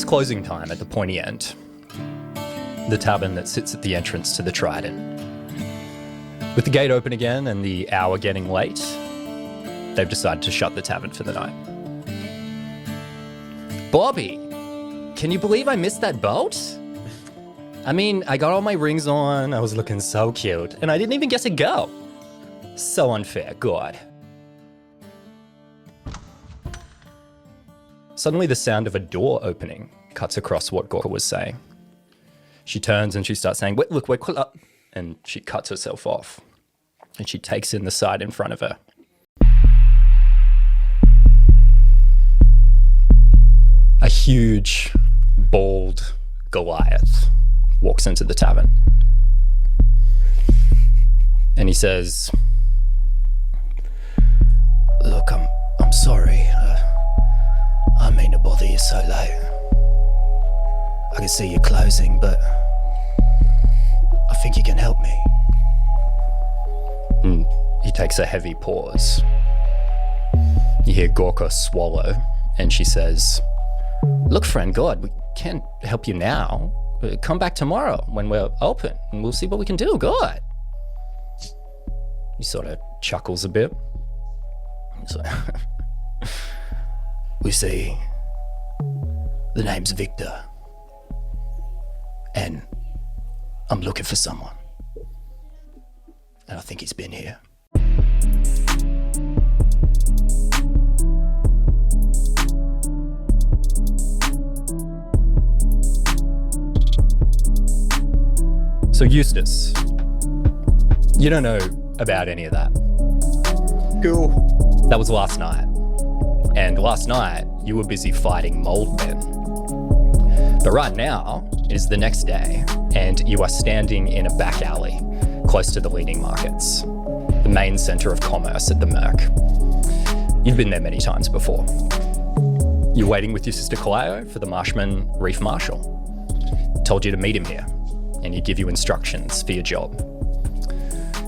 It's closing time at the pointy end, the tavern that sits at the entrance to the Trident. With the gate open again and the hour getting late, they've decided to shut the tavern for the night. Bobby, can you believe I missed that boat? I mean, I got all my rings on, I was looking so cute, and I didn't even get to go. So unfair, God. Suddenly the sound of a door opening cuts across what Gorka was saying. She turns and she starts saying, wait, look, and she cuts herself off. And she takes in the sight in front of her. A huge, bald Goliath walks into the tavern. And he says, look, I'm sorry. I mean to bother you so late. I can see you closing, but I think you can help me. And he takes a heavy pause. You hear Gorka swallow, and she says, look, friend God, we can't help you now. Come back tomorrow when we're open, and we'll see what we can do. God. He sort of chuckles a bit. He's like, we see, the name's Victor, and I'm looking for someone, and I think he's been here. So Eustace, you don't know about any of that. Cool. That was last night. And last night, you were busy fighting mold men. But right now, it is the next day, and you are standing in a back alley, close to the leading markets, the main center of commerce at the Merc. You've been there many times before. You're waiting with your sister Clio for the Marshman Reef Marshal. Told you to meet him here, and he'd give you instructions for your job.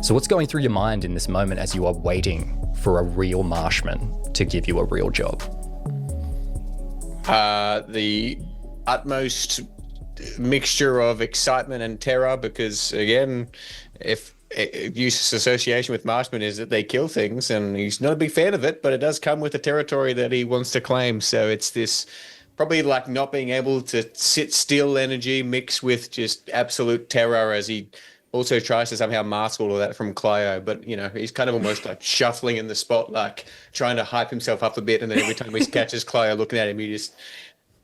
So what's going through your mind in this moment as you are waiting for a real Marshman to give you a real job? The utmost mixture of excitement and terror, because again, if Eustace's association with Marshman is that they kill things, and he's not a big fan of it, but it does come with the territory that he wants to claim. So it's this probably like not being able to sit still energy mixed with just absolute terror as he also tries to somehow mask all of that from Clio. But, you know, he's kind of almost like shuffling in the spot, like trying to hype himself up a bit. And then every time he catches Clio looking at him, he just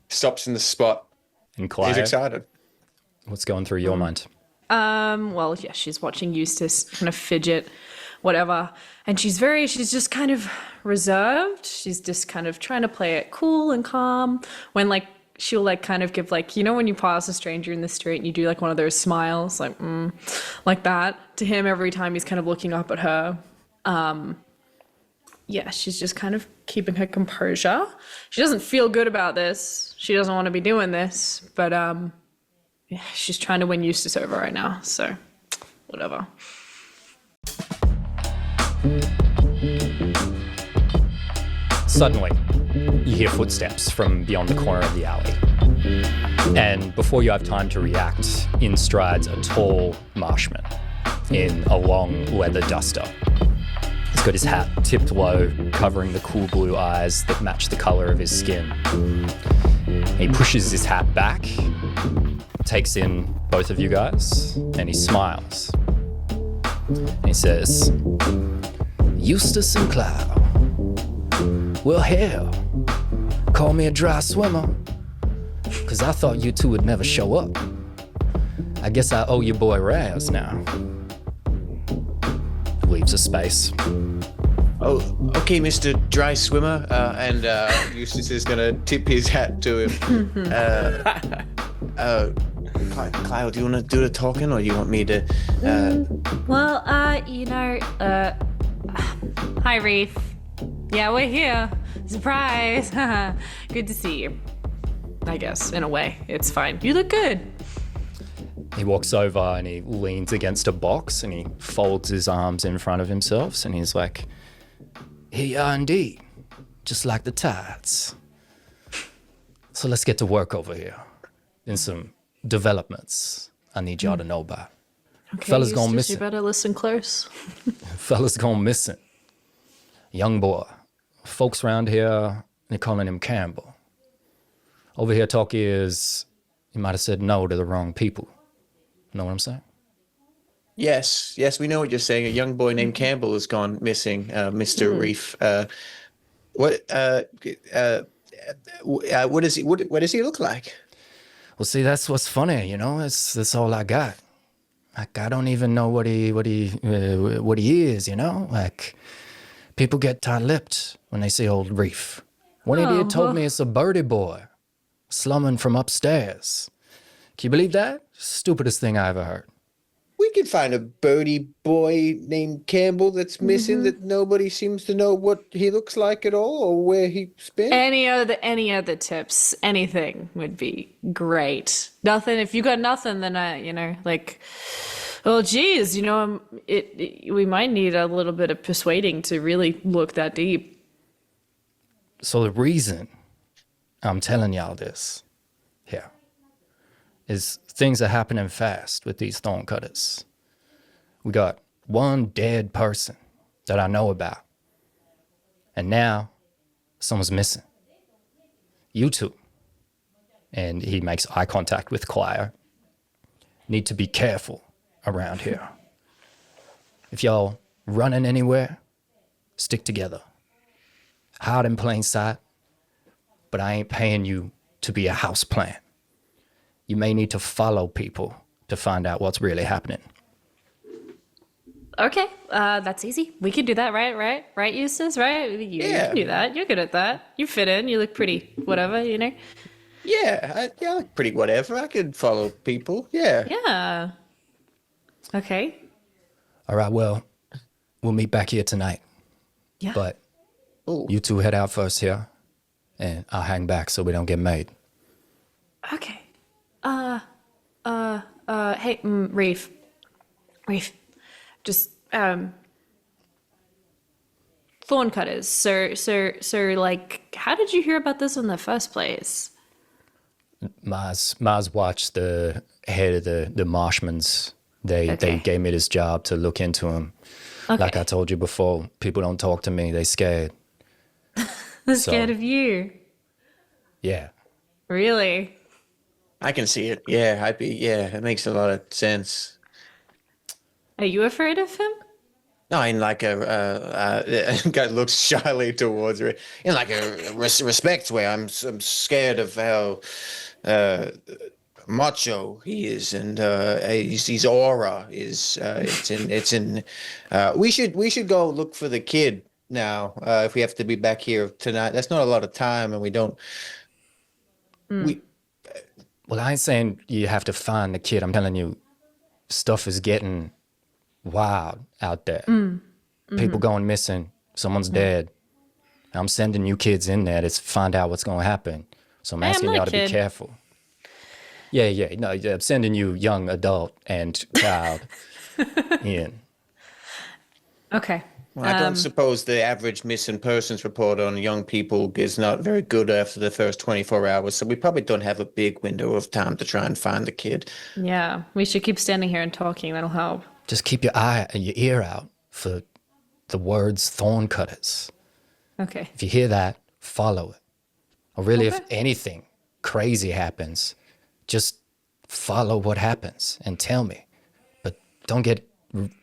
stops in the spot. And Clio, he's excited. What's going through your mind? Well, yeah, she's watching Eustace kind of fidget, whatever. And she's just kind of reserved. She's just kind of trying to play it cool and calm when like, she'll like kind of give like, you know, when you pass a stranger in the street and you do like one of those smiles, like that to him every time he's kind of looking up at her. Yeah, she's just kind of keeping her composure. She doesn't feel good about this. She doesn't want to be doing this, but yeah, she's trying to win Eustace over right now. So whatever. Suddenly, you hear footsteps from beyond the corner of the alley. And before you have time to react, in strides a tall Marshman in a long leather duster. He's got his hat tipped low, covering the cool blue eyes that match the color of his skin. He pushes his hat back, takes in both of you guys, and he smiles. And he says, Eustace and Cloud. Well, hell, call me a dry swimmer, 'cause I thought you two would never show up. I guess I owe your boy Raz now. Leaves a space. Oh, okay, Mr. Dry Swimmer. And Eustace is going to tip his hat to him. Kyle, do you want to do the talking, or do you want me to? Hi, Reef. Yeah, we're here. Surprise. Good to see you. I guess, in a way. It's fine. You look good. He walks over and he leans against a box and he folds his arms in front of himself and he's like, here you are indeed, just like the tides. So let's get to work over here. In some developments I need y'all to know about. Okay, Fella's gone Eustace, you missing. better listen close. Fella's gone missing. Young boy. Folks around here, they're calling him Campbell. Over here, talk is, he might have said no to the wrong people. Know what I'm saying? Yes, yes, we know what you're saying. A young boy named Campbell has gone missing, Mr. Reef. What what does what does he look like? Well, see, that's what's funny, you know. That's all I got. Like, I don't even know what he is, you know. Like, people get tight-lipped when they see old Reef. One idiot told me it's a birdie boy, slumming from upstairs. Can you believe that? Stupidest thing I ever heard. We could find a birdie boy named Campbell that's missing that nobody seems to know what he looks like at all or where he's been. Any other tips, anything would be great. Nothing. If you got nothing, then oh geez, we might need a little bit of persuading to really look that deep. So the reason I'm telling y'all this here is things are happening fast with these thorn cutters. We got one dead person that I know about. And now someone's missing. You two. And he makes eye contact with Choir. Need to be careful around here. If y'all running anywhere, stick together. Hide in plain sight, but I ain't paying you to be a houseplant. You may need to follow people to find out what's really happening. Okay, that's easy. We can do that, right? Right, Eustace? Right? You can do that. You're good at that. You fit in. You look pretty, whatever, you know? Yeah, I look pretty whatever. I could follow people. Yeah. Yeah. Okay. All right, well, we'll meet back here tonight. Yeah. But you two head out first here, and I'll hang back so we don't get made. Okay. Hey, Reef, just, thorn cutters. So, like, how did you hear about this in the first place? Maz watched the head of the Marshmans. They gave me this job to look into him. Okay. Like I told you before, people don't talk to me. They scared. They're scared of you. Yeah. Really? I can see it. Yeah, it makes a lot of sense. Are you afraid of him? No, in like a guy looks shyly towards her. In like a respect way, I'm scared of how macho he is, and his aura is. It's in. We should go look for the kid now. If we have to be back here tonight, that's not a lot of time, and we don't. Well, I ain't saying you have to find the kid. I'm telling you, stuff is getting wild out there. People going missing. Someone's dead. I'm sending you kids in there to find out what's going to happen. So I'm asking y'all to be careful. Yeah. No, I'm sending you young adult and child in. Okay. Well, I don't suppose the average missing persons report on young people is not very good after the first 24 hours, so we probably don't have a big window of time to try and find the kid. Yeah, we should keep standing here and talking. That'll help. Just keep your eye and your ear out for the words thorn cutters. Okay. If you hear that, follow it. Or really, if anything crazy happens, just follow what happens and tell me. But don't get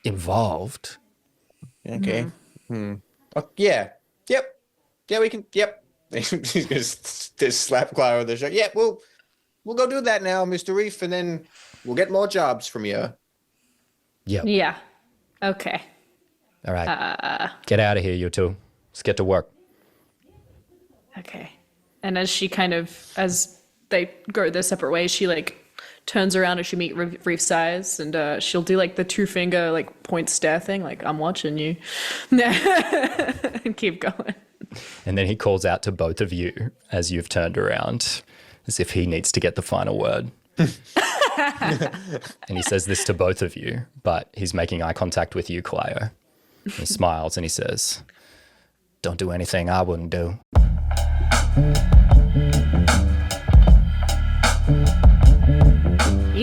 involved. Okay. Oh, yeah. Yep. Yeah, we can. Yep. He's gonna just slap Clara on the shoulder. Yeah, we'll go do that now, Mr. Reef, and then we'll get more jobs from you. Yep. Yeah. Okay. All right. Get out of here, you two. Let's get to work. Okay. And as they go their separate ways, she like turns around and she meet Reef's eyes, and she'll do like the 2-finger like point stare thing, like I'm watching you, and keep going. And then he calls out to both of you as you've turned around, as if he needs to get the final word. And he says this to both of you, but he's making eye contact with you, Clio. He smiles and he says, "Don't do anything I wouldn't do."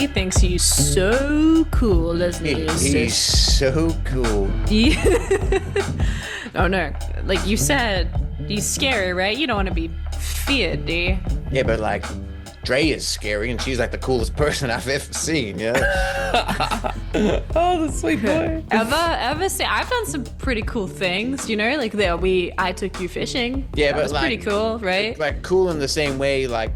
He thinks he's so cool, doesn't he? He's so cool. Oh no, like you said, he's scary, right? You don't want to be feared, do you? Yeah, but like, Dre is scary, and she's like the coolest person I've ever seen. Yeah. Oh, the sweet boy. Ever say I've done some pretty cool things, you know? Like I took you fishing. Yeah, that but was like, pretty cool, right? Like cool in the same way like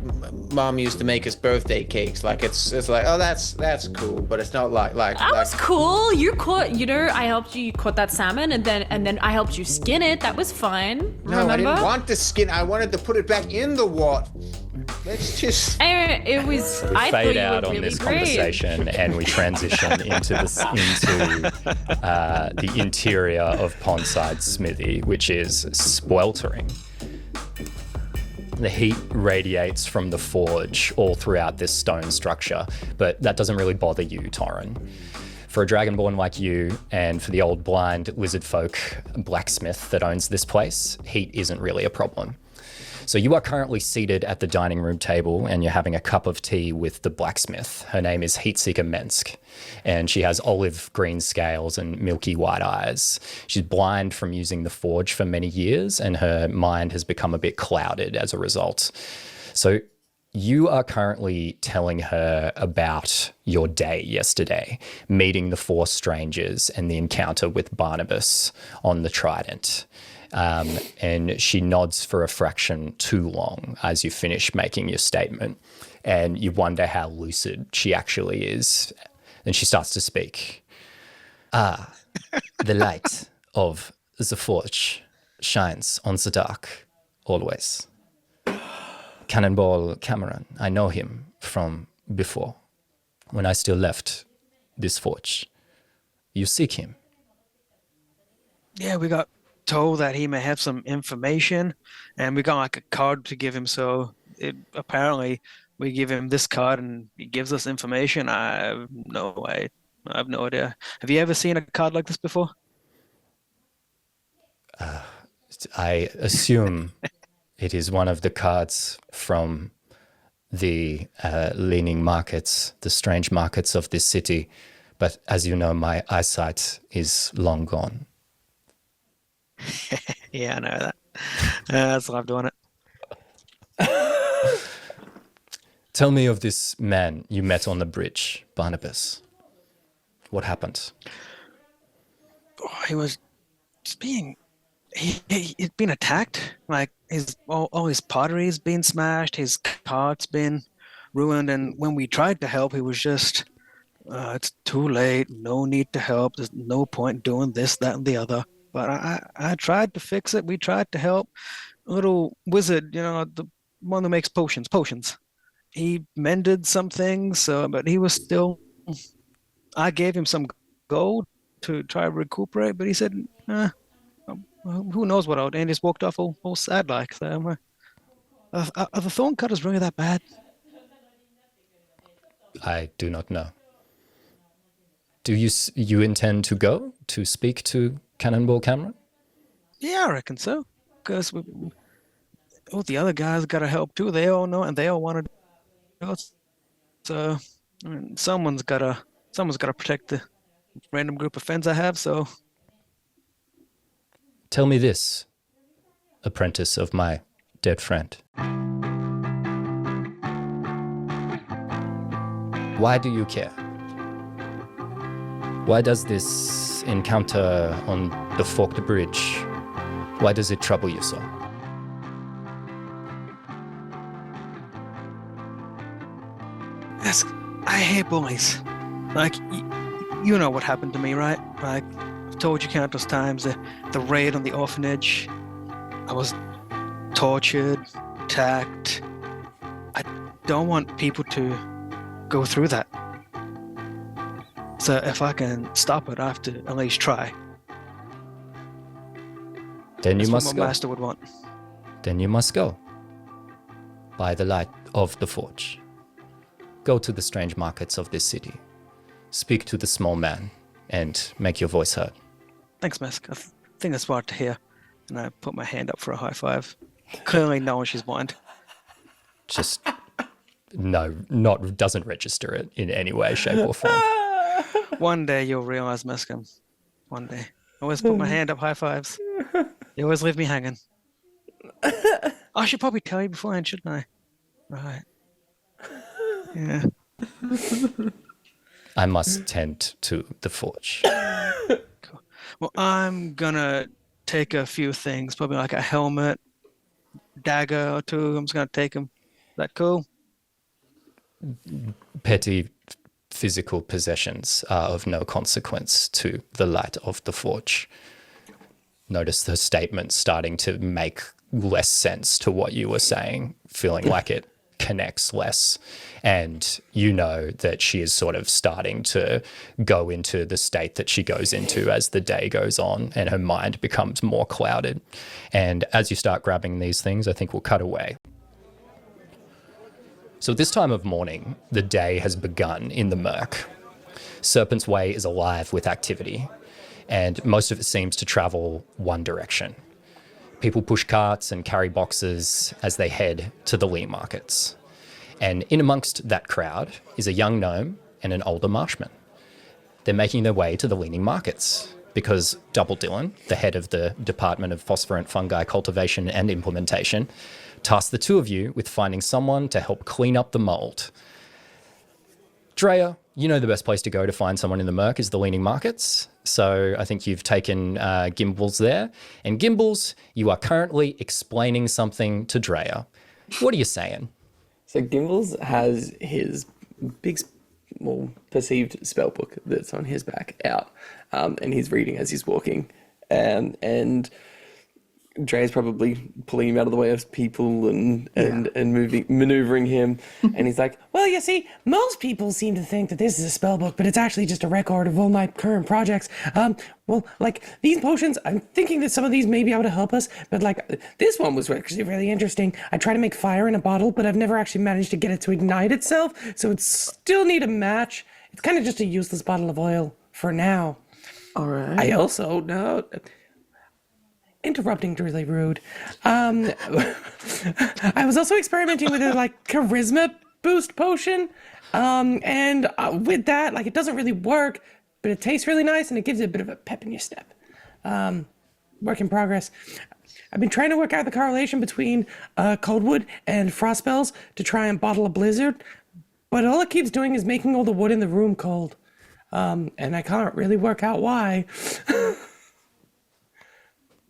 mom used to make us birthday cakes. Like it's like, oh, that's cool, but it's not like That was cool. You caught, I helped you. You caught that salmon, and then I helped you skin it. That was fun. No, remember? I didn't want the skin. I wanted to put it back in the water. Let's just. It was. I thought Fade you out were on really this great. conversation, and we transition into the interior of Pondside Smithy, which is sweltering. The heat radiates from the forge all throughout this stone structure, but that doesn't really bother you, Torrin. For a dragonborn like you, and for the old blind lizard folk blacksmith that owns this place, heat isn't really a problem. So you are currently seated at the dining room table and you're having a cup of tea with the blacksmith. Her name is Heatseeker Mensk, and she has olive green scales and milky white eyes. She's blind from using the forge for many years, and her mind has become a bit clouded as a result. So you are currently telling her about your day yesterday, meeting the 4 strangers and the encounter with Barnabas on the Trident. And she nods for a fraction too long as you finish making your statement, and you wonder how lucid she actually is. Then she starts to speak. The light of the forge shines on the dark, always. Cannonball Cameron, I know him from before, when I still left this forge. You seek him. Yeah, we got told that he may have some information, and we got like a card to give him. So apparently we give him this card and he gives us information. I have no idea. Have you ever seen a card like this before? I assume it is one of the cards from the leaning markets, the strange markets of this city. But as you know, my eyesight is long gone. Yeah, I know that. That's why I'm doing it. Tell me of this man you met on the bridge, Barnabas. What happened? Oh, he was just he'd been attacked. Like all his pottery's been smashed, his cart's been ruined, and when we tried to help, he was just, it's too late, no need to help, there's no point doing this, that, and the other. But I tried to fix it. We tried to help. A little wizard, the one that makes potions. He mended some things, but he was still. I gave him some gold to try to recuperate, but he said, "Who knows what I'll do?" And just walked off all sad like. So, are the thorn cutters really that bad? I do not know. Do you intend to go to speak to Cannonball Cameron? Yeah, I reckon so. Because all the other guys got to help too. They all know, and they all want to do it. So, I mean, someone's got to protect the random group of friends I have. So, Tell me this, apprentice of my dead friend. Why do you care? Why does this encounter on the forked bridge, why does it trouble you so? I hate bullies. Like, you know what happened to me, right? Like, I've told you countless times, the raid on the orphanage. I was tortured, attacked. I don't want people to go through that. So if I can stop it, I have to at least try. Then you That's must what go. my master would want. Then you must go. By the light of the forge. Go to the strange markets of this city. Speak to the small man and make your voice heard. Thanks, Mesk. I think that's smart to hear. And I put my hand up for a high five. Clearly knowing she's blind. Just doesn't register it in any way, shape, or form. One day you'll realize, Muscum. One day. I always put my hand up, high fives. You always leave me hanging. I should probably tell you beforehand, shouldn't I? Right. Yeah. I must tend to the forge. Cool. Well, I'm gonna take a few things, probably like a helmet, dagger or two. I'm just gonna take them. Is that cool? Petty physical possessions are of no consequence to the light of the forge. Notice the statement starting to make less sense to what you were saying, feeling like it connects less. And you know that she is sort of starting to go into the state that she goes into as the day goes on and her mind becomes more clouded. And as you start grabbing these things, I think we'll cut away. So at this time of morning, the day has begun in the murk. Serpent's Way is alive with activity, and most of it seems to travel one direction. People push carts and carry boxes as they head to the Lee markets. And in amongst that crowd is a young gnome and an older marshman. They're making their way to the Leaning markets because Double Dillon, the head of the Department of Phosphorant Fungi Cultivation and Implementation, tasked the two of you with finding someone to help clean up the mold. Drea, you know the best place to go to find someone in the murk is the Leaning markets. So I think you've taken Gimbals there. And Gimbals, you are currently explaining something to Drea. What are you saying? So Gimbals has his big, perceived spell book that's on his back out, and he's reading as he's walking. And Dre's probably pulling him out of the way of people and maneuvering him. And he's like, well, you see, most people seem to think that this is a spell book, but it's actually just a record of all my current projects. Well, like these potions, I'm thinking that some of these may be able to help us, but like this one was actually really interesting. I tried to make fire in a bottle, but I've never actually managed to get it to ignite itself. So it still need a match. It's kind of just a useless bottle of oil for now. All right. I also know... Interrupting really rude. I was also experimenting with a charisma boost potion, and with that, it doesn't really work, but it tastes really nice and it gives you a bit of a pep in your step. Work in progress. I've been trying to work out the correlation between coldwood and frost spells to try and bottle a blizzard, but all it keeps doing is making all the wood in the room cold, and I can't really work out why.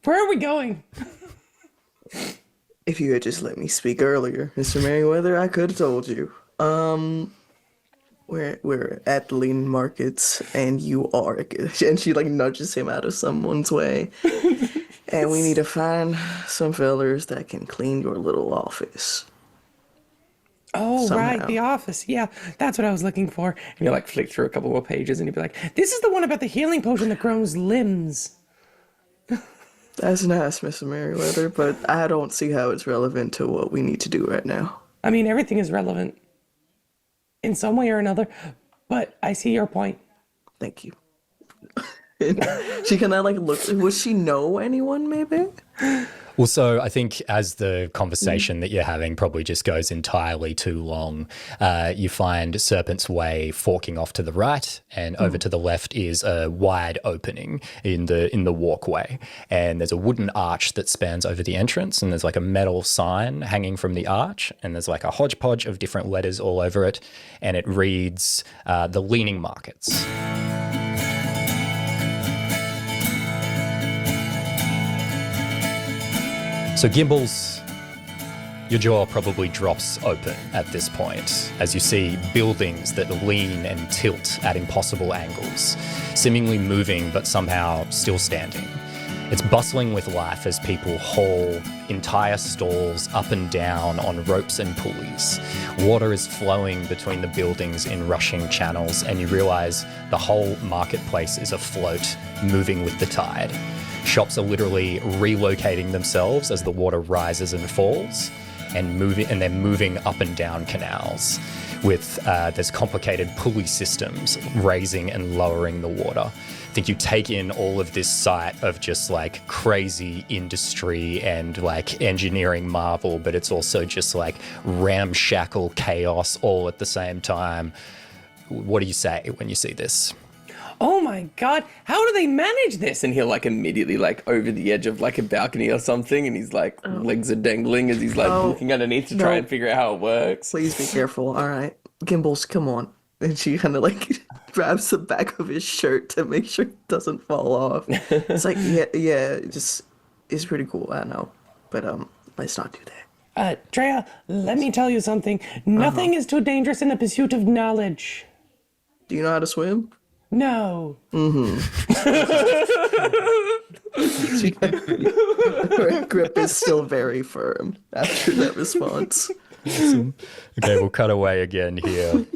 Where are we going? If you had just let me speak earlier, Mr. Merriweather, I could have told you. We're at the Lean Markets, and you are and she nudges him out of someone's way. And we need to find some fellers that can clean your little office. Oh, Somehow. right, the office. Yeah, that's what I was looking for. And you flick through a couple more pages, and you'd be like, this is the one about the healing potion that grows limbs. That's nice, Mr. Merriweather, but I don't see how it's relevant to what we need to do right now. I mean, everything is relevant in some way or another, but I see your point. Thank you. She kind of look. Would she know anyone, maybe? Well, so I think as the conversation that you're having probably just goes entirely too long, you find Serpent's Way forking off to the right, and over to the left is a wide opening in the walkway. And there's a wooden arch that spans over the entrance, and there's a metal sign hanging from the arch, and there's a hodgepodge of different letters all over it, and it reads the Leaning Markets. So Gimbals, your jaw probably drops open at this point as you see buildings that lean and tilt at impossible angles, seemingly moving but somehow still standing. It's bustling with life as people haul entire stalls up and down on ropes and pulleys. Water is flowing between the buildings in rushing channels, and you realize the whole marketplace is afloat, moving with the tide. Shops are literally relocating themselves as the water rises and falls, and they're moving up and down canals with there's complicated pulley systems raising and lowering the water. think you take in all of this sight of just like crazy industry and like engineering marvel, but it's also just like ramshackle chaos all at the same time. What do you say when you see this? Oh my god, how do they manage this? And he'll like immediately like over the edge of like a balcony or something, and he's like legs are dangling as he's like looking underneath to try and figure out how it works. Please be careful. All right, Gimbals, come on. And she kind of like grabs the back of his shirt to make sure it doesn't fall off. It's like, yeah, it's pretty cool. I know, but let's not do that. Drea, let me tell you something. Nothing is too dangerous in the pursuit of knowledge. Do you know how to swim? No. Her grip is still very firm after that response. Okay, we'll cut away again here.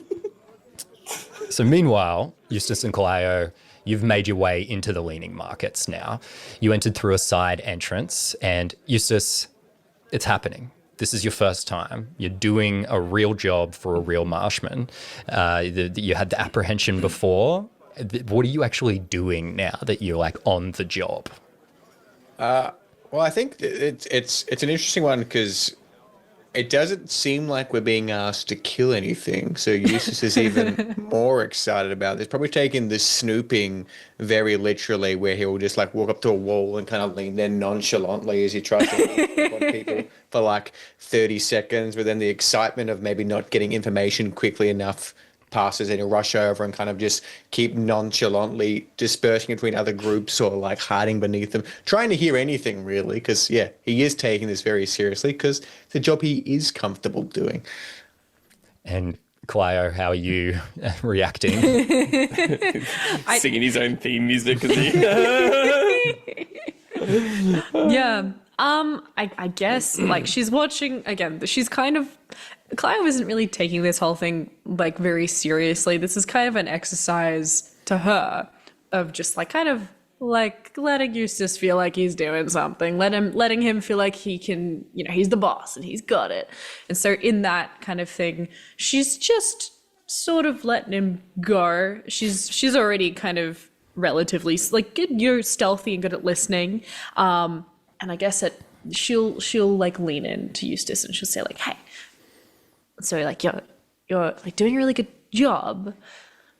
So meanwhile, Eustace and Clio, you've made your way into the leaning markets now. You entered through a side entrance, and Eustace, it's happening. This is your first time. You're doing a real job for a real marshman. You had the apprehension before. What are you actually doing now that you're like on the job? Well, I think it's an interesting one because it doesn't seem like we're being asked to kill anything. So Eustace is even more excited about this. Probably taking this snooping very literally, where he'll just like walk up to a wall and kind of lean there nonchalantly as he tries to on people for like 30 seconds. But then the excitement of maybe not getting information quickly enough passes, and he'll rush over and kind of just keep nonchalantly dispersing between other groups or like hiding beneath them, trying to hear anything really, because he is taking this very seriously because it's a job he is comfortable doing. And Clio, how are you reacting? Singing his own theme music. Yeah. I guess like she's watching again. She's kind of Clive isn't really taking this whole thing like very seriously. This is kind of an exercise to her of just like kind of like letting Eustace feel like he's doing something, letting him feel like he can, he's the boss and he's got it. And so in that kind of thing, she's just sort of letting him go. She's already kind of relatively like you're stealthy and good at listening. And I guess she'll like lean in to Eustace and she'll say like, hey, so like you're like doing a really good job,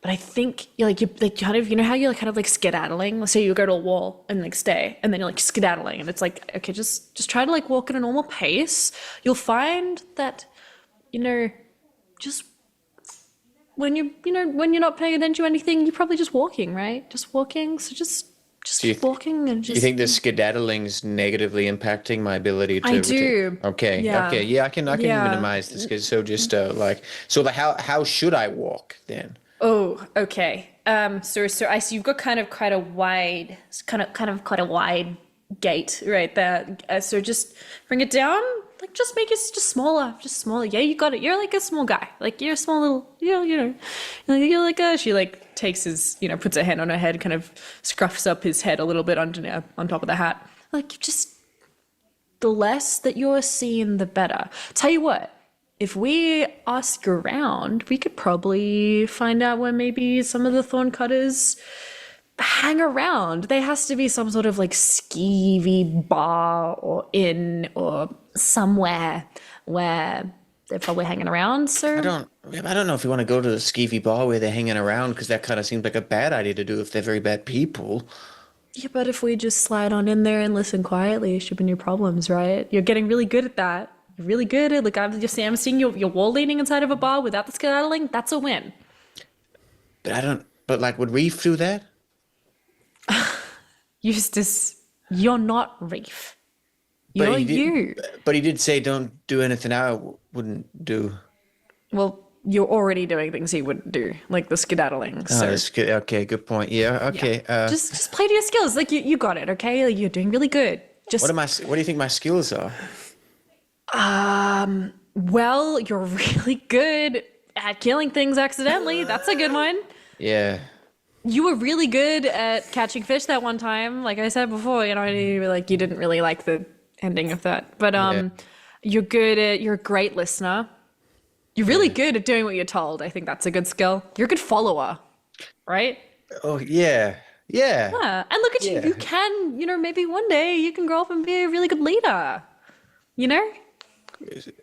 but I think you're like kind of, how you're like kind of like skedaddling. Let's say you go to a wall and like stay, and then you're like skedaddling, and it's like, okay, just try to like walk at a normal pace. You'll find that, just when when you're not paying attention to anything, you're probably just walking, right? Just walking. So just walking and just. Do you think the skedaddling's negatively impacting my ability to? I do. Okay. Yeah. Okay. Yeah, I can minimize this. So just how should I walk then? Oh, okay. So I see you've got kind of quite a wide gate right there. So just bring it down. Like just make it just smaller. Yeah, you got it. You're like a small guy. Like you're a small little, you're like she like takes his, puts her hand on her head, kind of scruffs up his head a little bit on top of the hat. Like just the less that you're seeing, the better. Tell you what, if we ask around, we could probably find out where maybe some of the thorn cutters hang around. There has to be some sort of like skeevy bar or inn or somewhere where they're probably hanging around. So I don't know if you want to go to the skeevy bar where they're hanging around, because that kind of seems like a bad idea to do if they're very bad people. Yeah, but if we just slide on in there and listen quietly, it should be no problems, right? You're getting really good at that. You're really good at, like, I'm seeing your wall leaning inside of a bar without the skedaddling. That's a win. But would Reef do that? Eustace, you're not Reef. You're you. But he did say don't do anything I wouldn't do. Well, you're already doing things he wouldn't do, like the skedaddling. So okay, good point. Yeah, okay. Yeah. Just play to your skills. Like you got it, okay? Like, you're doing really good. Just what do you think my skills are? well, you're really good at killing things accidentally. That's a good one. Yeah. You were really good at catching fish that one time. Like I said before, you didn't really like the ending of that. But you're a great listener. You're really good at doing what you're told. I think that's a good skill. You're a good follower, right? Oh, yeah. Yeah. Yeah. And look at you. Yeah. You can, maybe one day you can grow up and be a really good leader. You know?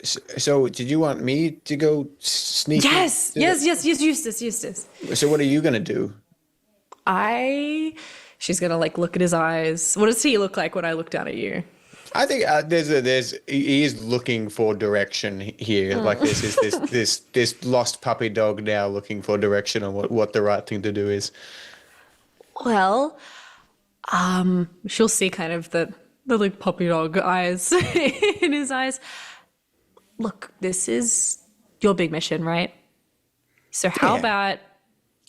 So, did you want me to go sneak? Yes, Eustace. So, what are you gonna do? She's gonna like look at his eyes. What does he look like when I look down at you? I think he is looking for direction here. Like this lost puppy dog now looking for direction on what the right thing to do is. Well, she'll see kind of the like puppy dog eyes in his eyes. Look, this is your big mission, right? So how Yeah. about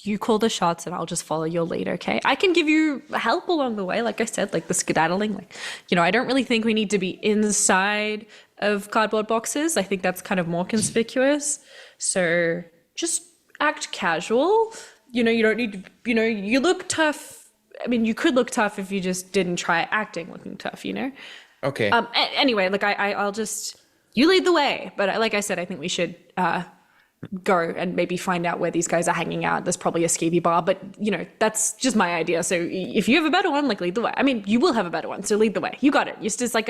you call the shots and I'll just follow your lead, okay? I can give you help along the way, like I said, like the skedaddling. Like, I don't really think we need to be inside of cardboard boxes. I think that's kind of more conspicuous. So just act casual. You don't need to, you look tough. I mean, you could look tough if you just didn't try acting looking tough, Okay. Anyway, like I'll just, you lead the way. But like I said, I think we should go and maybe find out where these guys are hanging out. There's probably a skeevy bar, but that's just my idea. So if you have a better one, like lead the way. I mean, you will have a better one, so lead the way. You got it. Eustace, like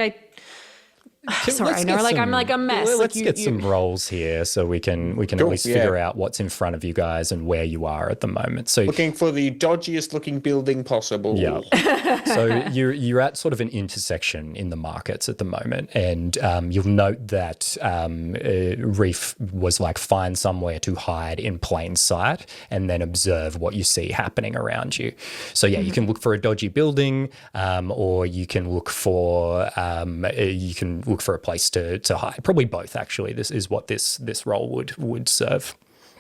sorry, I know, like I'm like a mess. Let's get some rolls here so we can at least figure out what's in front of you guys and where you are at the moment. So Looking for the dodgiest looking building possible. yeah. So you're at sort of an intersection in the markets at the moment, and you'll note that Reef was like, find somewhere to hide in plain sight and then observe what you see happening around you. So yeah, you can look for a dodgy building, or you can look for a place to hide. Probably both, actually. This is what this role would serve.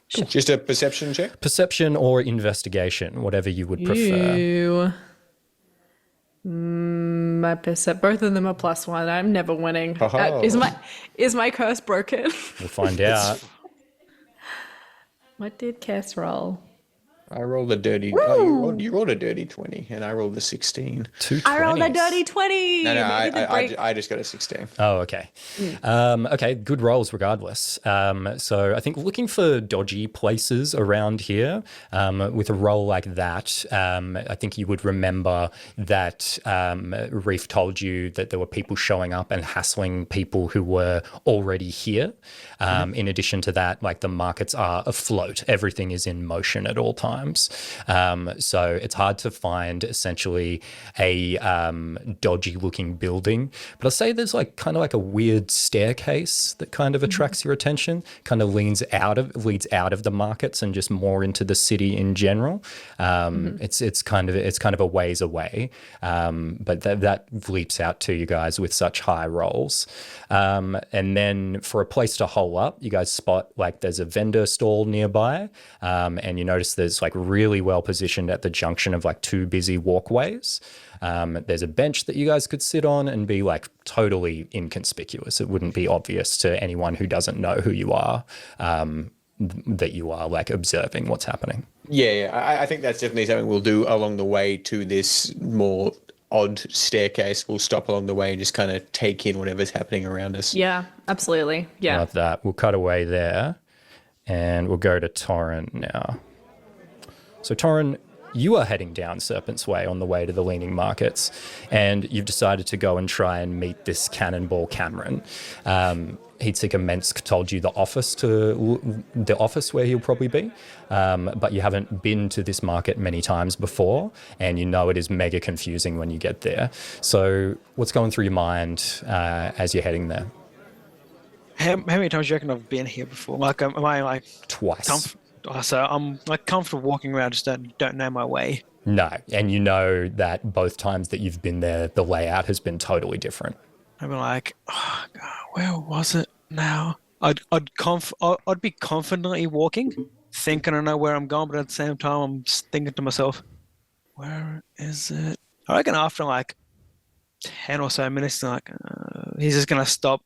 Just a perception check? Perception or investigation, whatever you would prefer. My percent, both of them are +1. I'm never winning. Oh. Is my curse broken? We'll find out. What did Cass roll? I rolled a dirty. Oh, you rolled a dirty 20, and I rolled a 16. 2 I rolled a 20s. dirty 20. No, Maybe I just got a 16. Oh, okay. Okay, good rolls regardless. So I think looking for dodgy places around here, with a roll like that, I think you would remember that Reef told you that there were people showing up and hassling people who were already here. In addition to that, like the markets are afloat. Everything is in motion at all times. So it's hard to find essentially a dodgy looking building. But I'll say there's like kind of like a weird staircase that kind of attracts your attention, kind of leads out of the markets and just more into the city in general. It's kind of a ways away. But that leaps out to you guys with such high rolls. And then for a place to hole up, you guys spot like there's a vendor stall nearby, and you notice there's like really well positioned at the junction of like two busy walkways. There's a bench that you guys could sit on and be like totally inconspicuous. It wouldn't be obvious to anyone who doesn't know who you are, that you are like observing what's happening. Yeah. I think that's definitely something we'll do along the way to this more odd staircase. We'll stop along the way and just kind of take in whatever's happening around us. Yeah, absolutely. Yeah. Love that. We'll cut away there and we'll go to Torrin now. So Torrin, you are heading down Serpent's Way on the way to the Leaning Markets, and you've decided to go and try and meet this Cannonball Cameron. Heatseeker Mensk told you the office where he'll probably be, but you haven't been to this market many times before, and you know it is mega confusing when you get there. So what's going through your mind as you're heading there? How many times do you reckon I've been here before? Like, am I like Twice. So I'm like comfortable walking around, just don't know my way. No, and you know that both times that you've been there, the layout has been totally different. I'd be like, oh, God, where was it now? I'd be confidently walking, thinking I know where I'm going, but at the same time, I'm just thinking to myself, where is it? I reckon after like 10 or so minutes, like he's just gonna stop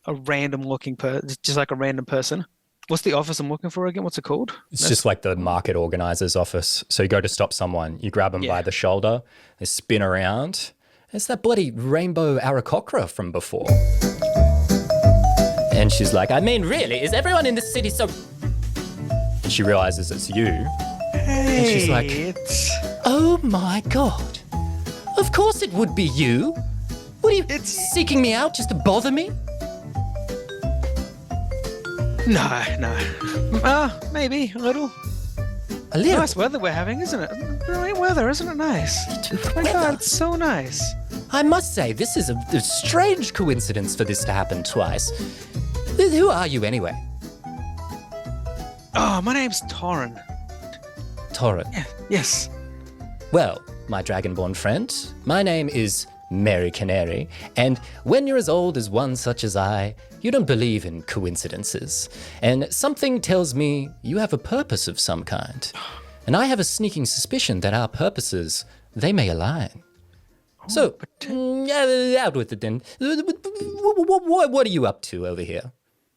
a random looking just like a random person. What's the office I'm looking for again? What's it called? It's just like the market organizer's office. So you go to stop someone, you grab them by the shoulder, they spin around. It's that bloody rainbow Aarakocra from before. And she's like, I mean, really, is everyone in this city so... And she realizes it's you. Hey, and she's like, Oh my god. Of course it would be you. What are you seeking me out just to bother me? No. Maybe a little. A little? Nice weather we're having, isn't it? Brilliant weather, isn't it nice? Oh my God, it's so nice. I must say, this is a strange coincidence for this to happen twice. Who are you anyway? Oh, my name's Torrin. Torrin. Yeah, yes. Well, my dragonborn friend, my name is Mary Canary, and when you're as old as one such as I, you don't believe in coincidences. And something tells me you have a purpose of some kind. And I have a sneaking suspicion that our purposes, they may align. So, out with it then. What are you up to over here?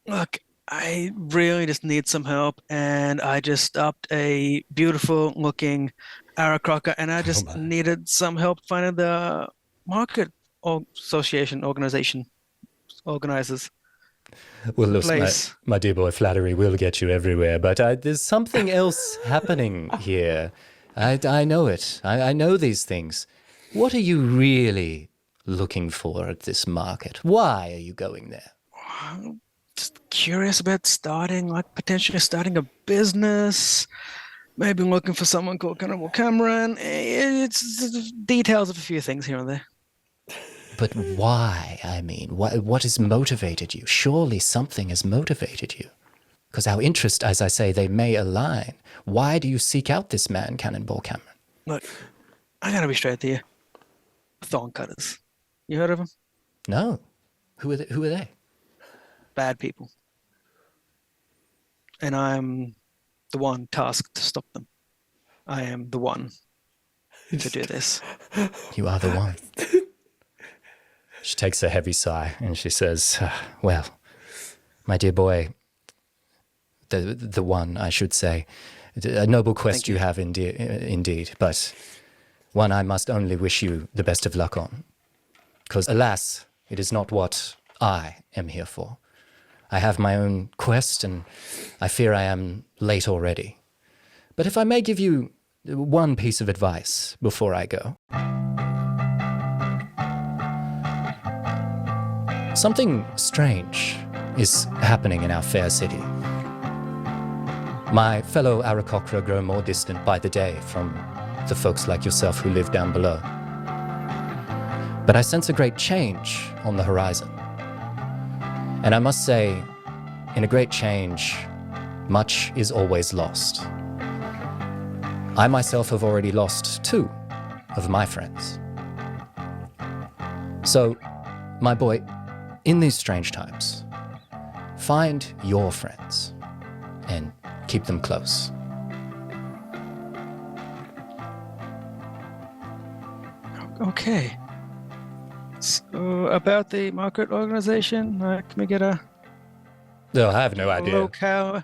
Look, I really just need some help, and I just stopped a beautiful-looking Aarakocra, and I just needed some help finding the market organizers. Well, listen, my dear boy, flattery will get you everywhere, but there's something else happening here. I know it. I know these things. What are you really looking for at this market? Why are you going there? Just curious about potentially starting a business. Maybe looking for someone called Cannibal Cameron. It's details of a few things here and there. But why? I mean, what has motivated you? Surely something has motivated you. Because our interests, as I say, they may align. Why do you seek out this man, Cannonball Cameron? Look, I gotta be straight to you. Thorn cutters. You heard of them? No. Who are they? Bad people. And I'm the one tasked to stop them. I am the one to do this. You are the one. She takes a heavy sigh and she says, well, my dear boy, the one, I should say, a noble quest you have indeed, but one I must only wish you the best of luck on. Because alas, it is not what I am here for. I have my own quest and I fear I am late already. But if I may give you one piece of advice before I go. Something strange is happening in our fair city. My fellow Aarakocra grow more distant by the day from the folks like yourself who live down below. But I sense a great change on the horizon. And I must say, in a great change, much is always lost. I myself have already lost 2 of my friends. So, my boy, in these strange times, find your friends and keep them close. Okay. So about the market organization, can we get a No, I have no idea. locale?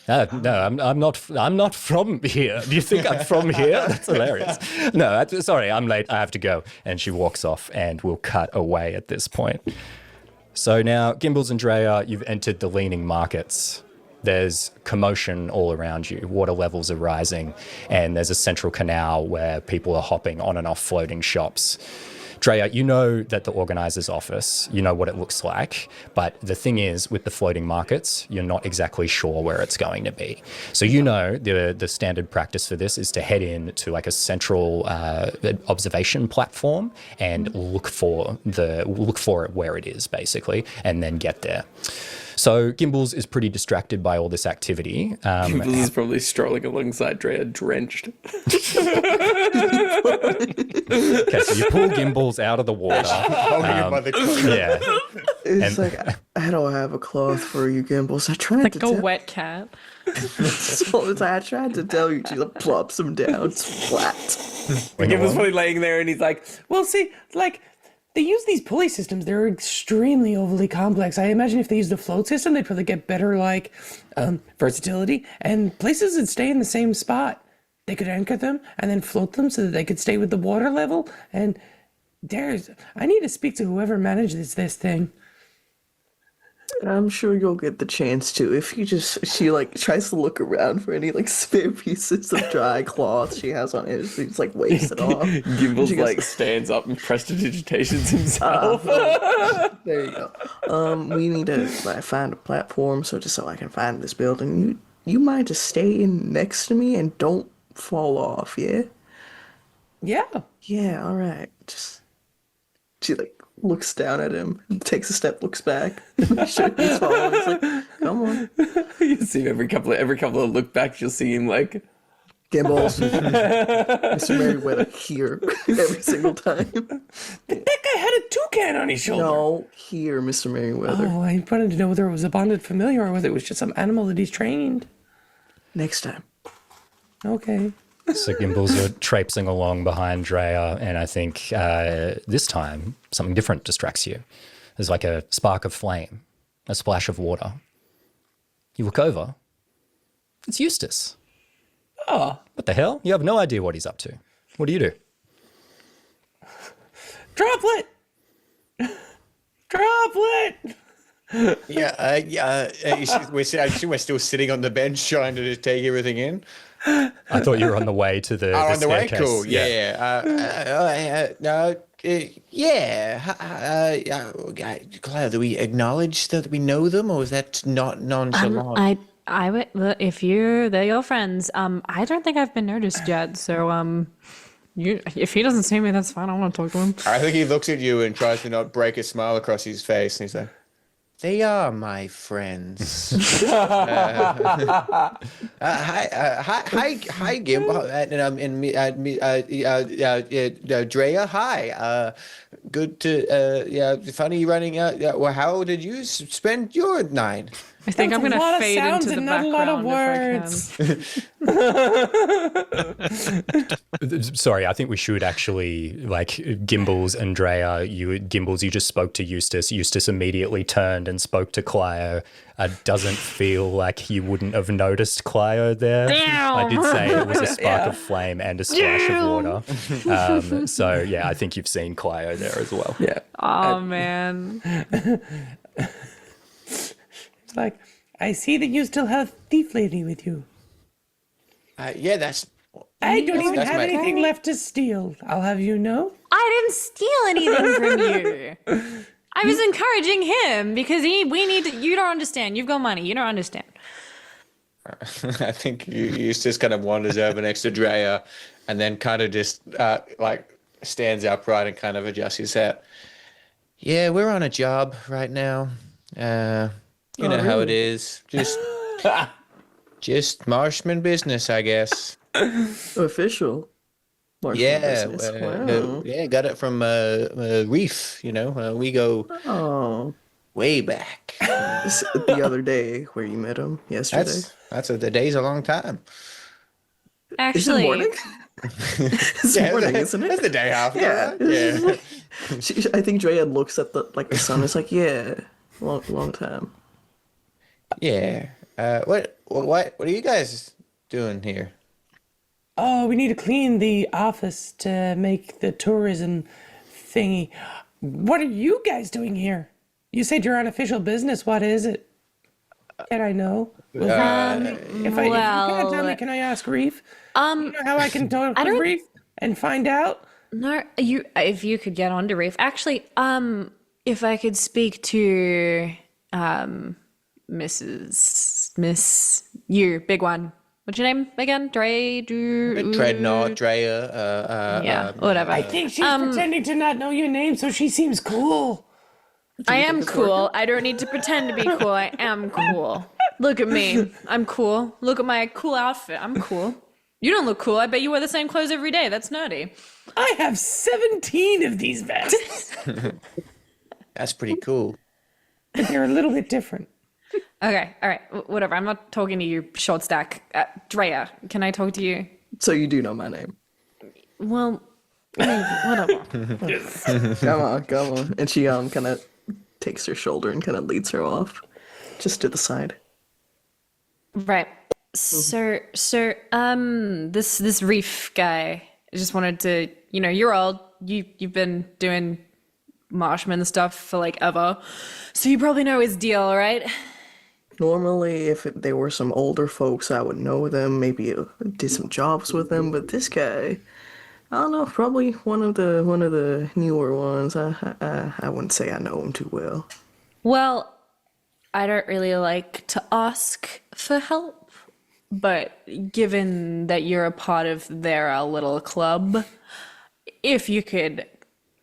No, I'm not from here. Do you think I'm from here? That's hilarious. No, sorry, I'm late. I have to go. And she walks off and we'll cut away at this point. So now, Gimbals and Drea, you've entered the leaning markets. There's commotion all around you. Water levels are rising, and there's a central canal where people are hopping on and off floating shops. Drea, you know that the organizer's office, you know what it looks like, but the thing is, with the floating markets, you're not exactly sure where it's going to be. So you know the standard practice for this is to head in to like a central observation platform and look for it where it is, basically, and then get there. So Gimbals is pretty distracted by all this activity. Gimbals is probably strolling alongside Drea, drenched. Okay, so you pull Gimbals out of the water. Yeah. It's like, I don't have a cloth for you, Gimbals. I tried Like to a wet cat. So it's like, I tried to tell you. She like, plops him down. It's flat. Gimbals probably laying there and he's like, well, see, like, they use these pulley systems. They're extremely overly complex. I imagine if they used a float system, they'd probably get better, like, versatility. And places would stay in the same spot. They could anchor them and then float them so that they could stay with the water level. And I need to speak to whoever manages this thing. I'm sure you'll get the chance to if you just she like tries to look around for any like spare pieces of dry cloth she has on it. She just like waves it off. And Gimbals she goes, like stands up and prestidigitations himself. there you go. We need to like find a platform so just so I can find this building. You mind just staying next to me and don't fall off, yeah? Yeah. Yeah, all right. Just she like looks down at him, takes a step, looks back. Make sure he's following. He's like, come on. You see him every couple of look backs, you'll see him like Gimbals. Mr. Merriweather here every single time. that guy had a toucan on his shoulder. No, here, Mr. Merriweather. Oh, I wanted to know whether it was a bonded familiar or whether it was just some animal that he's trained. Next time. Okay. So Gimbals are traipsing along behind Drea, and I think this time something different distracts you. There's like a spark of flame, a splash of water. You look over. It's Eustace. Oh, What the hell? You have no idea what he's up to. What do you do? droplet! Droplet! We're still sitting on the bench trying to just take everything in. I thought you were on the way to the On the way, staircase. cool. Claire, do we acknowledge that we know them, or is that not nonchalant? I would, if they're your friends. I don't think I've been noticed yet. So, if he doesn't see me, that's fine. I want to talk to him. I think he looks at you and tries to not break a smile across his face, and he's like, "They are my friends." Hi, Gim, Drea. Hi, good to funny running. Well, how did you spend your night? I think I'm That was a gonna lot of fade sounds into the and not a lot of background if I can. Sorry, I think we should actually, like, Gimbals and Drea, Gimbals, you just spoke to Eustace. Eustace immediately turned and spoke to Clio. Doesn't feel like you wouldn't have noticed Clio there. I did say it was a spark of flame and a splash of water. So, yeah, I think you've seen Clio there as well. Yeah. Oh man. It's like, I see that you still have Thief Lady with you. Yeah, that's. I don't even That's have my- anything left to steal. I'll have you know. I didn't steal anything from you. I was encouraging him because we need to, you don't understand. You've got money. You don't understand. I think Eustace kind of wanders over next to Drea, and then kind of just like stands upright and kind of adjusts his hat. Yeah, we're on a job right now. You know how it is. Just marshman business, I guess. Official. Marshmallow business. Wow. Yeah, got it from Reef. You know, we go Oh, way back. the other day where you met him yesterday. The day's a long time. Is it Actually, morning? It's morning, isn't That's it? the day after. Yeah. Yeah. I think Drea looks at the sun. Is like, yeah, long time. Yeah. What are you guys doing here? Oh, we need to clean the office to make the tourism thingy. What are you guys doing here? You said you're on official business. What is it? Can I know? If you can't tell me, can I ask Reef? You know how I can talk with Reef and find out? no, if you could get on to Reef. Actually, if I could speak to you, big one. What's your name again? Dreadnought, Drea. Yeah, whatever. I think she's pretending to not know your name, so she seems cool. I am cool. I don't need to pretend to be cool. I am cool. Look at me. I'm cool. Look at my cool outfit. I'm cool. You don't look cool. I bet you wear the same clothes every day. That's nerdy. I have 17 of these vests. That's pretty cool. But they're a little bit different. Okay, all right, whatever. I'm not talking to you, short stack. Drea, can I talk to you? So you do know my name. Well, whatever. Come on. And she kind of takes her shoulder and kind of leads her off, just to the side. Right. So, this Reef guy, I just wanted to, you're old. You've been doing marshman stuff for like ever. So you probably know his deal, right? Normally, if they were some older folks, I would know them. Maybe did some jobs with them. But this guy, I don't know. Probably one of the newer ones. I wouldn't say I know him too well. Well, I don't really like to ask for help, but given that you're a part of their little club, if you could,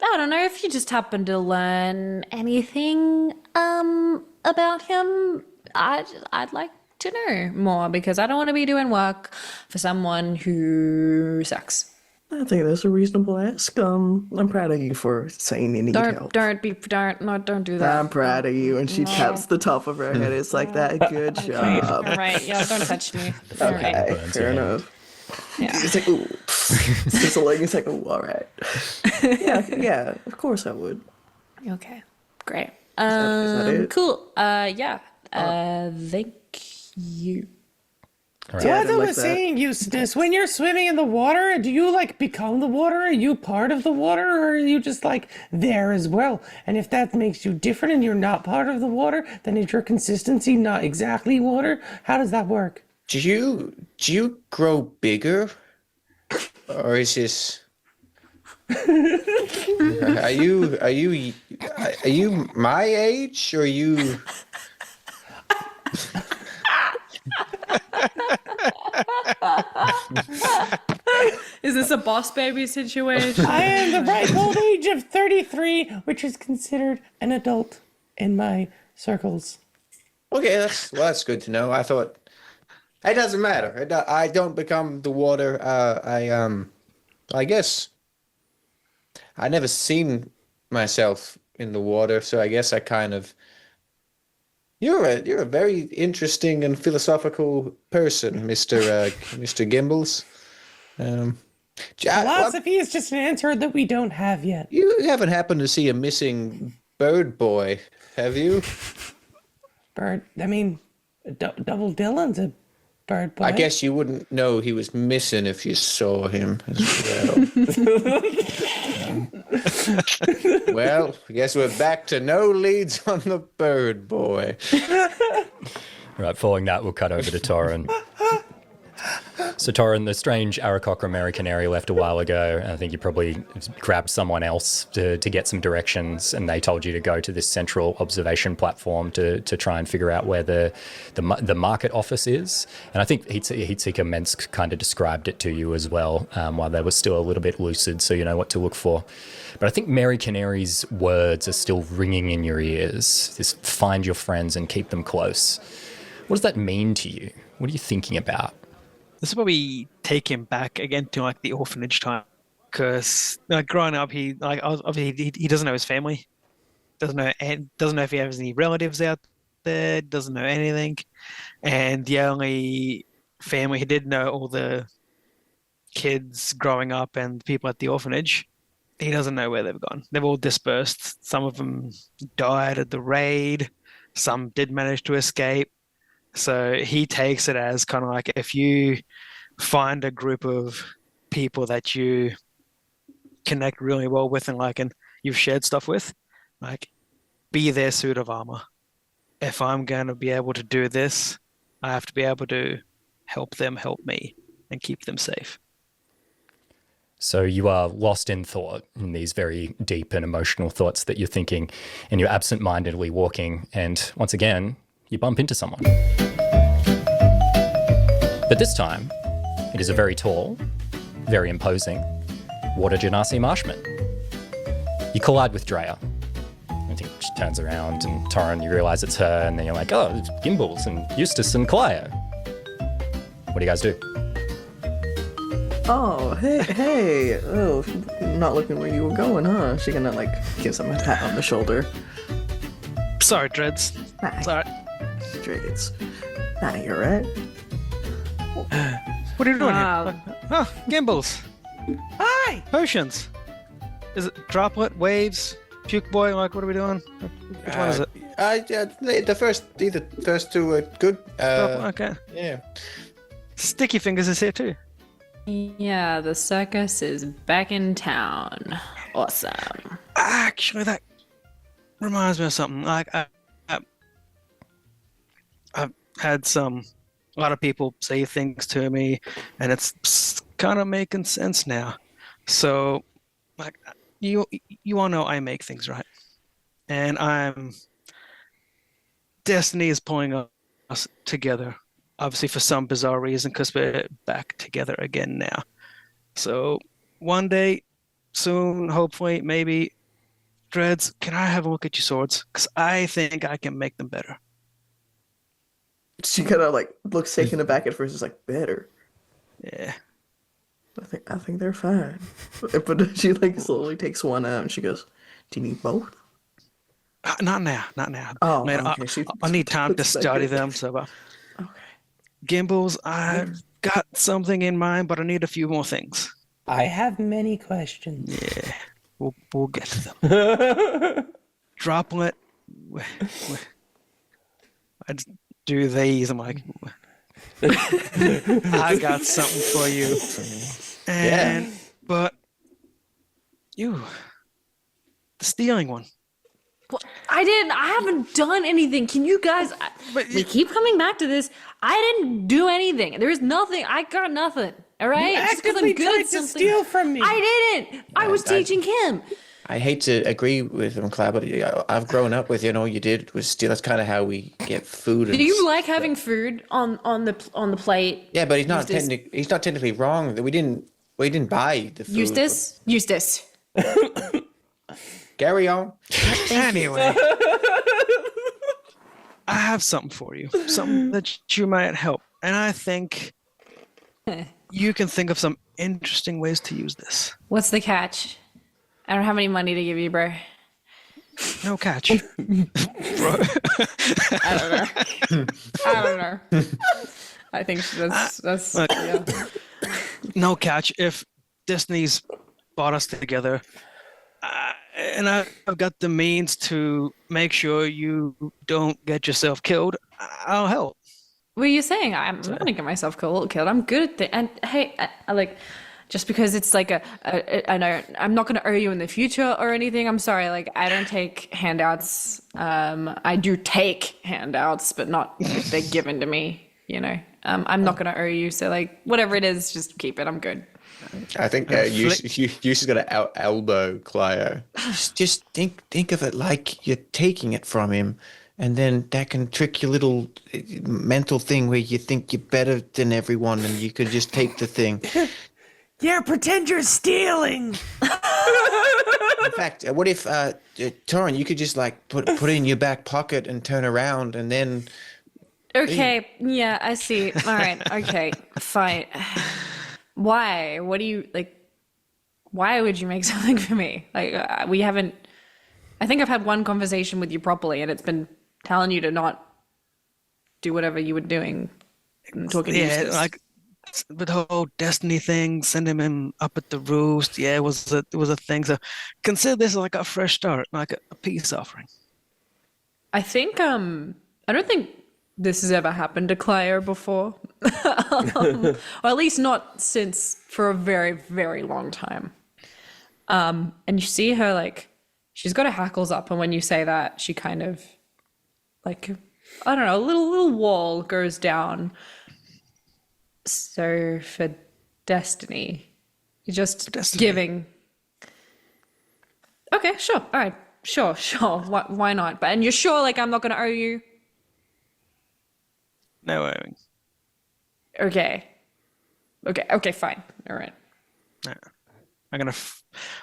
I don't know, if you just happen to learn anything about him, I'd like to know more because I don't want to be doing work for someone who sucks. I think that's a reasonable ask. I'm proud of you for saying you need help. Don't do that. I'm proud of you. And she taps the top of her head. It's like that. Good job. All right, yeah, don't touch me. All right. Okay, Burns fair your enough. Yeah. It's like, ooh. It's like, it's like, ooh, all right. Yeah, of course I would. Okay, great. that it? Cool. Yeah. Thank you. All So right. as I like was that. saying, Eustace, when you're swimming in the water, do you like become the water? Are you part of the water, or are you just like there as well? And if that makes you different and you're not part of the water, then is your consistency not exactly water? How does that work? Do you grow bigger, or is this? Are you my age, or are you? Is this a boss baby situation? I am the ripe old age of 33, which is considered an adult in my circles. Okay, that's good to know. I thought it doesn't matter. I don't become the water. I guess I never seen myself in the water, so I guess I kind of. You're a very interesting and philosophical person, Mr. Gimbals. Philosophy is just an answer that we don't have yet. You haven't happened to see a missing bird boy, have you? Bird, I mean, Double Dylan's a bird boy. I guess you wouldn't know he was missing if you saw him as well. Well, I guess we're back to no leads on the bird boy. Right, following that, we'll cut over to Torrin. So, Torrin, the strange Aarakocra Mary Canary left a while ago. I think you probably grabbed someone else to get some directions, and they told you to go to this central observation platform to try and figure out where the market office is. And I think Heatseeker Mensk kind of described it to you as well, while they were still a little bit lucid, so you know what to look for. But I think Mary Canary's words are still ringing in your ears. This find your friends and keep them close. What does that mean to you? What are you thinking about? This is where we take him back again to like the orphanage time, because like growing up, he doesn't know his family, doesn't know if he has any relatives out there, doesn't know anything, and the only family he did know all the kids growing up and people at the orphanage. He doesn't know where they've gone. They've all dispersed. Some of them died at the raid. Some did manage to escape. So he takes it as kind of like if you find a group of people that you connect really well with and you've shared stuff with, like be their suit of armor. If I'm going to be able to do this, I have to be able to help them help me and keep them safe. So you are lost in thought, in these very deep and emotional thoughts that you're thinking, and you're absent-mindedly walking, and once again, you bump into someone. But this time, it is a very tall, very imposing Water Genasi Marshman. You collide with Drea. I think she turns around, and Torrin, you realise it's her, and then you're like, oh, it's Gimbals and Eustace and Clio. What do you guys do? Oh, hey. Oh, not looking where you were going, huh? She gonna like gives him a pat on the shoulder. Sorry, Dreads. Hi. Sorry. Trades. Nah, you're right. What are you doing Wow. here? Oh, Gimbals. Hi! Potions. Is it droplet, waves, puke boy? Like, what are we doing? Which one is it? The first two are good. Okay. Yeah. Sticky Fingers is here too. Yeah, the circus is back in town. Awesome. Actually, reminds me of something. Like I've had a lot of people say things to me, and it's kind of making sense now. So, like, you all know I make things right, and destiny is pulling us together. Obviously, for some bizarre reason, because we're back together again now. So, one day, soon, hopefully, maybe, Dreads, can I have a look at your swords? Because I think I can make them better. She kind of like looks taken aback at first. It's like better. Yeah. I think they're fine. But she like slowly takes one out and she goes, "Do you need both?" Not now, not now. Oh, Man, okay. I need time to looks back study at- them. So, Okay. Gimbals, I've got something in mind, but I need a few more things. I have many questions. Yeah, we'll get to them. Droplet, I just do these. I'm like, I got something for you. And but you, the stealing one. Well, I haven't done anything. Can you guys? We keep coming back to this. I didn't do anything. There is nothing. I got nothing. All right. You Just 'cause actively I'm good tried at to something. steal from me. I didn't. I was teaching him. I hate to agree with him, Cloud, but I've grown up with, all you did was steal. That's kind of how we get food. And Do you like having food on the plate? Yeah, but he's not Eustace? he's not technically wrong. We didn't buy the food. Eustace. Carry on. Anyway, I have something for you, something that you might help, and I think you can think of some interesting ways to use this. What's the catch? I don't have any money to give you, bro. No catch. I don't know. I think that's Look. yeah. No catch. If Disney's brought us together, and I've got the means to make sure you don't get yourself killed, I'll help. What are you saying? I'm not gonna get myself killed. I'm good at it. And hey, I like, just because it's like I know I'm not gonna owe you in the future or anything. I'm sorry. Like, I don't take handouts. I do take handouts, but not if they're given to me. I'm not gonna owe you. So like, whatever it is, just keep it. I'm good. I think Eustace got to elbow Clio. Just think of it like you're taking it from him, and then that can trick your little mental thing where you think you're better than everyone, and you could just take the thing. Yeah, pretend you're stealing. In fact, what if Torin, you could just like put it in your back pocket and turn around, and then. Okay. Yeah, I see. All right. Okay. Fine. Why? What do you like? Why would you make something for me? Like, we haven't. I think I've had one conversation with you properly, and it's been telling you to not do whatever you were doing. Talking to Eustace. Like the whole destiny thing, send him in up at the roost. Yeah, it was a thing. So consider this like a fresh start, like a peace offering. I think I don't think this has ever happened to Claire before. Or at least not since for a very, very long time. And you see her like, she's got her hackles up, and when you say that, she kind of like, I don't know, a little wall goes down. So for destiny, you're just giving. Okay, sure. All right. Sure. Why not? But and you're sure like I'm not gonna owe you? No owing. Okay, fine. All right. No.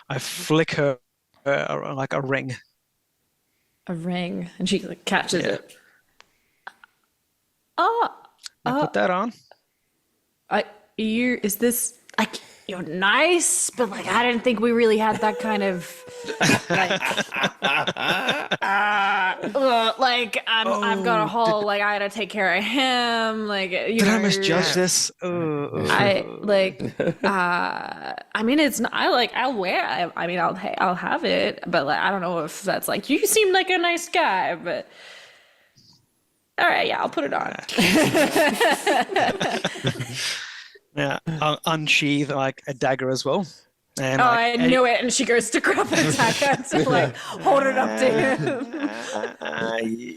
I flick her like a ring. A ring, and she like catches Yeah. it. Oh, I put that on. is this like, you're nice, but like I didn't think we really had that kind of like. I've got a whole like I gotta take care of him. Like, Did I misjudge this? I mean, it's not. I'll wear. I mean, I'll have it, but like I don't know if that's like, you seem like a nice guy, but all right, yeah, I'll put it on. Yeah, I'll unsheath like a dagger as well. And Oh, like, I knew it. And she goes to grab the dagger to like hold it up to him.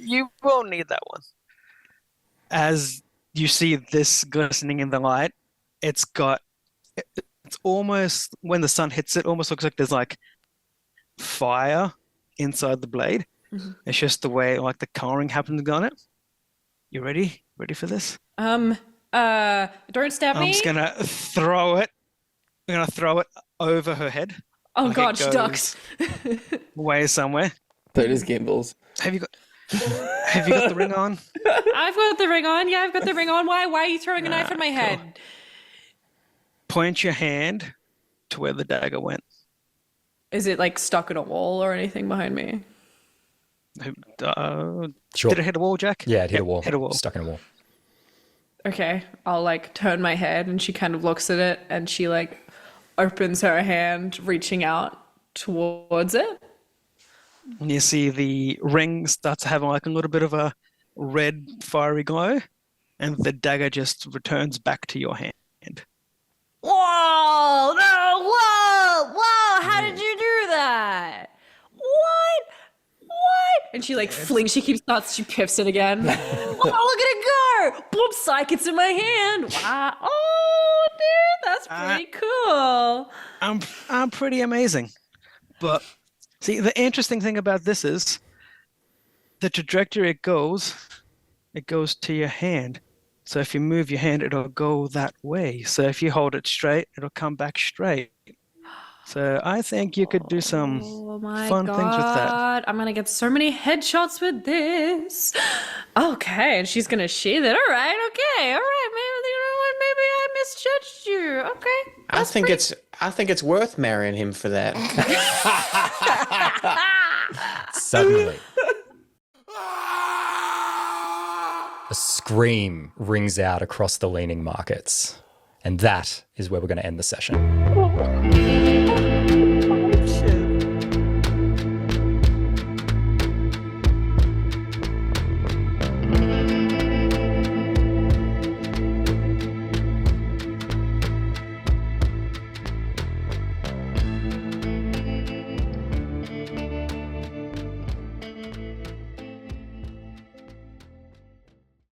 You won't need that one. As you see this glistening in the light, it's almost, when the sun hits it, almost looks like there's like fire inside the blade. It's just the way like the coloring happens on it. You ready? Ready for this? Don't stab me. I'm just gonna throw it. I'm gonna throw it over her head. Oh like it God, she goes ducks. Way somewhere. So does Gimbals. Have you got the ring on? I've got the ring on. Yeah, I've got the ring on. Why? Why are you throwing a knife at my head? Point your hand to where the dagger went. Is it like stuck in a wall or anything behind me? Sure. Did it hit a wall, Jack? Yeah, it hit a wall. Hit a wall. Stuck in a wall. Okay, I'll like turn my head and she kind of looks at it and she like opens her hand, reaching out towards it. And you see the ring starts to have like a little bit of a red fiery glow, and the dagger just returns back to your hand. Whoa! No! Whoa! How did you do that? What? And she like flings. She piffs it again. Wow! Look at it go! Boom! Psych! It's in my hand. Wow! Oh, dude, that's pretty cool. I'm pretty amazing. But see, the interesting thing about this is the trajectory it goes to your hand. So if you move your hand, it'll go that way. So if you hold it straight, it'll come back straight. So I think you could do some fun things with that. I'm gonna get so many headshots with this. Okay, and she's gonna sheath it. All right. Maybe you know what? Maybe I misjudged you. Okay. I think it's worth marrying him for that. Suddenly, a scream rings out across the leaning markets. And that is where we're going to end the session.